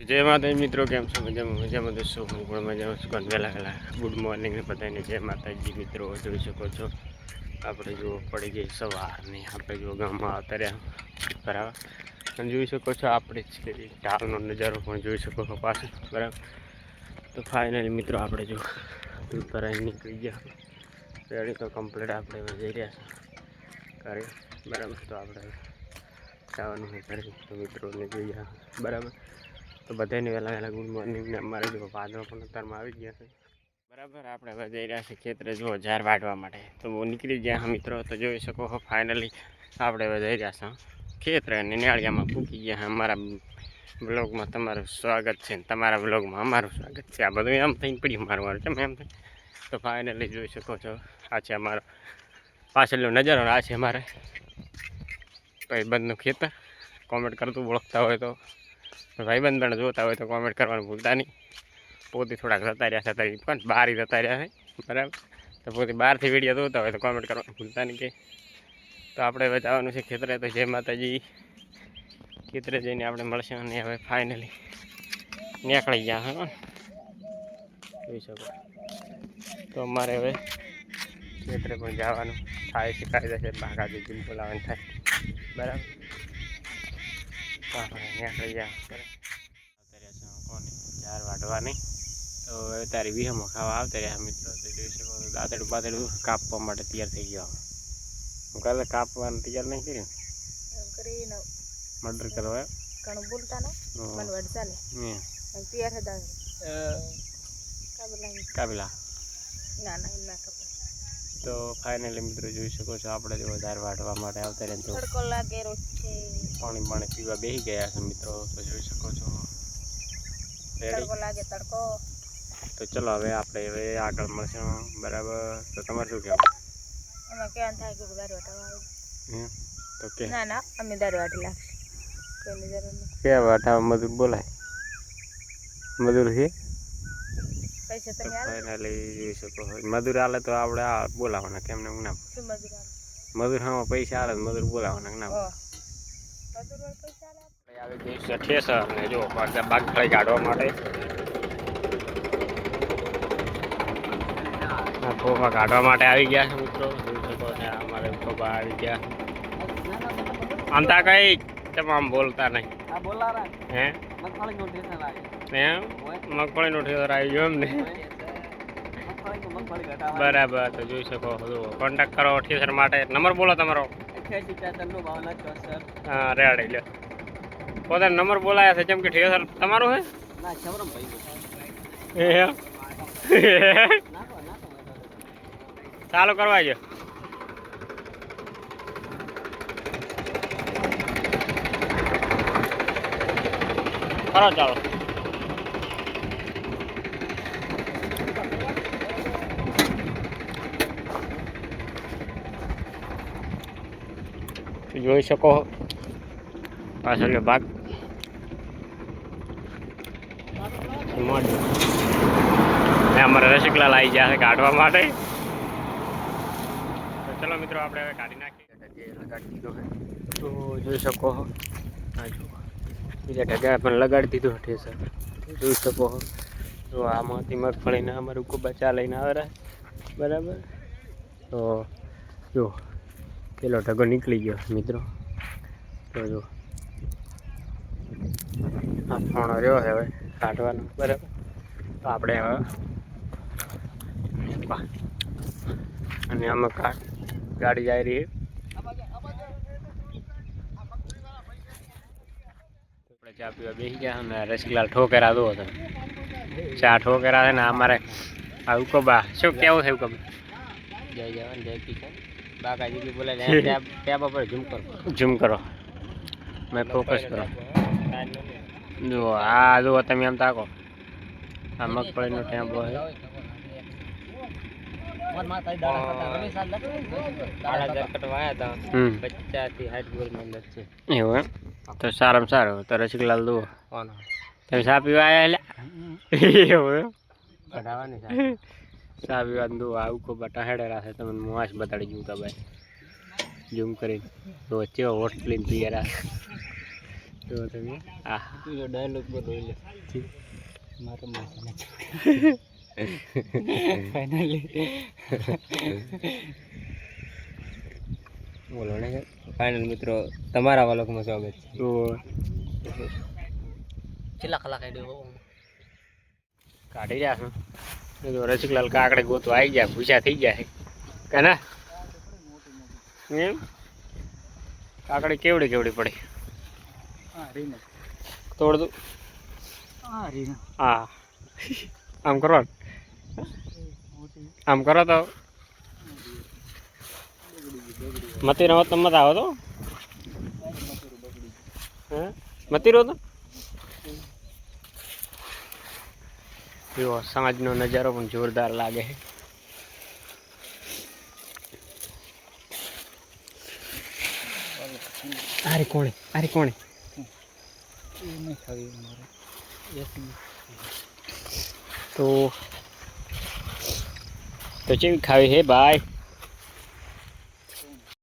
જય માતાજી મિત્રો, કેમ છો? મજામાં દોસ્તો, હું પણ મજામાં છું. વહેલા ગુડ મોર્નિંગ ને બધાને જય માતાજી મિત્રો. જોઈ શકો છો આપણે જો પડી ગઈ સવારની, આપણે જો ગામમાં આવતા રહ્યા બરાબર. અને જોઈ શકો છો આપણે ઢાલનો નજારો પણ જોઈ શકો છો પાછો બરાબર. તો ફાઇનલી મિત્રો આપણે જો દૂધ ભરાઈને નીકળી ગયા, રેડી તો કમ્પ્લીટ આપણે જઈ રહ્યા છીએ ઘરે બરાબર. તો આપણે જવાનું છે ઘરે, તો મિત્રોને જોઈએ બરાબર. તો બધાને વહેલા ગુડ મોર્નિંગ ને અમારે જો વાદળો પણ અત્યારમાં આવી ગયા છે બરાબર. આપણે હવે જઈ રહ્યા છીએ ખેતરે જો ઝાર વાટવા માટે. તો નીકળી ગયા મિત્રો, તો જોઈ શકો છો ફાઇનલી આપણે હવે જઈ રહ્યા છીએ ખેતરે અને નિયાળિયામાં પૂકી ગયા. અમારા બ્લોગમાં તમારું સ્વાગત છે, તમારા બ્લોગમાં અમારું સ્વાગત છે. આ બધું એમ થઈને પડ્યું મારું કેમ એમ થાય. તો ફાઇનલી જોઈ શકો છો આ છે અમારો પાછળનો નજારો. આ છે અમારે ભાઈબંધનું ખેતર. કોમેન્ટ કરતું ઓળખતા હોય તો, ભાઈબંધ પણ જોતા હોય તો કોમેન્ટ કરવાનું ભૂલતા નહીં. પોતે થોડાક જતા રહ્યા છે, પણ બહાર જતા રહ્યા છે બરાબર. તો પોતે બહારથી વિડીયો જોતા હોય તો કોમેન્ટ કરવાનું ભૂલતા નહીં કે. તો આપણે હવે જવાનું છે ખેતરે. તો જય માતાજી, ખેતરે જઈને આપણે મળશે. અને હવે ફાઇનલી નીકળી ગયા હા જોઈ શકો. તો અમારે હવે ખેતરે પણ જવાનું થાય, શીખાઈ જશે. બાગાજી બિલ બોલાવવાનું થાય બરાબર. તો આપણે નીકળી ગયા કોને ઝાર વાટવાની. તો હવે તારી વિહમાં ખાવા આવતા રહ્યા મિત્રો. તો જોઈ શકો દાંતડું બાતડું કાપવા માટે તૈયાર થઈ ગયો. હું કાલે કાપવાનું તૈયાર નહીં કર્યું મર્ડર કરવા ઘણું બોલતા ને મને વડતા ને તૈયાર હતા કાબિલા ના ના એમ ના ખબર. તો ફાઇનલી મિત્રો જોઈ શકો છો આપણે જો ઝાર વાટવા માટે આવતા રહ્યા. તો તડકો લાગે રોજ છે, પાણી પીવા બેસી ગયા છે મિત્રો. તો જોઈ શકો છો તડકો લાગે તડકો. તો ચલો હવે આપણે હવે આગળ મળશું બરાબર. તો તમારે શું કહેવું? અમે કેમ થાય કે દારૂ વાટવા તો કે ના ના અમે દારૂ વાટી લાગશે કોઈની જરૂર નહીં. કે વાટાવા મજૂર બોલાય, મજૂર છે પૈસા તો તમે આલો ફાઇનલી જોઈ શકો. મજૂર આલે તો આપણે આ બોલાવવાના, કેમને હું ના શું મજૂર આલો મજૂર હા પૈસા આલે મજૂર બોલાવવાના ના મજૂર વાળા પૈસા આલે. આવી ગઈ છે ઠેસર ને જો બાગફળી કાઢવા માટે ખોબા કાઢવા માટે આવી ગયા છે મિત્રો. જોઈ શકો છો અમારે ખોબા આવી ગયા. આમતા કઈ તમામ બોલતા નહીં હે એમ મગફળીનો ઠેસર આવી ગયો એમ ને બરાબર. તો જોઈ શકો કોન્ટેક્ટ કરો ઠેસર માટે. નંબર બોલો તમારો. હા રેડી લે પોતાનો નંબર બોલાયા છે જેમ કે ઠેસર તમારું હે ચાલુ કરવા ગયો. કરો ચાલો. જોઈ શકો પાછળ ભાગ અમારે રસિકલાલ આવી ગયા છે કાઢવા માટે. તો ચલો મિત્રો આપણે હવે કાઢી નાખીએ. લગાડી દીધો છે તો જોઈ શકો હા જો બીજા ઢગા પણ લગાડી દીધો ઠેસર. જોઈ શકો તો આમાંથી મગફળીને અમારું ખૂબ બચા લઈને આવે બરાબર. તો જો પેલો ઢગો નીકળી ગયો મિત્રો. તો જો આ ફોણો રહ્યો છે હવે કાઢવાનો બરાબર. તો આપણે હવે અને આમાં ગાડી જાય રહી. આપણે ચા પીવા બેસી ગયા અને રસિકલાલ ઠોકેરા દો હતો. ચા ઠોકેરા છે ને અમારે આ ઉકોબા શું કેવું છે ઉકોબા? જય જવાન જય કિશન. બાકાજી બી બોલે ટેબ પર ઝૂમ કરો મેં ફોકસ કરો. જો આ જુઓ તમે એમ તાકો આ મગફળીનો ટેમ્પો છે. એવું એમ તો સારામાં સારું. તો રસિકલાલ દુઓ તમે ચા પીવા આવ્યા એવું એમ ચા પીવા દુઓ આવું કોઈ બટા હેડેલા છે. તમને મોસ બતાડી જવું ભાઈ ઝૂમ કરી તો વચ્ચે હોટ લઈને તૈયાર તો તમે આ તું જો ડાયલોગ બોલો એટલે મારો માસી ફાઇનલી બોલો ને ફાઇનલ મિત્રો તમારા વાલોકમાં સ્વાગત છે. તો કેટલા કલાક આડ્યો કાઢી રહ્યા છો તો રસિકલાલ કાકડે ગોતો આવી ગયા ભૂસા થઈ જાય કે ના એમ કાકડી કેવડી કેવડી પડી હા રીને તોડ દઉં હા રીને હા આમ કરો ને. આમ કરો તો મતી રહો તો મત આવો તો હે મતી રહો તો જો સાંજનો નજારો પણ જોરદાર લાગે છે. આરે કોણે એ નહીં ખાવી મારે તો કેવી ખાવી હે ભાઈ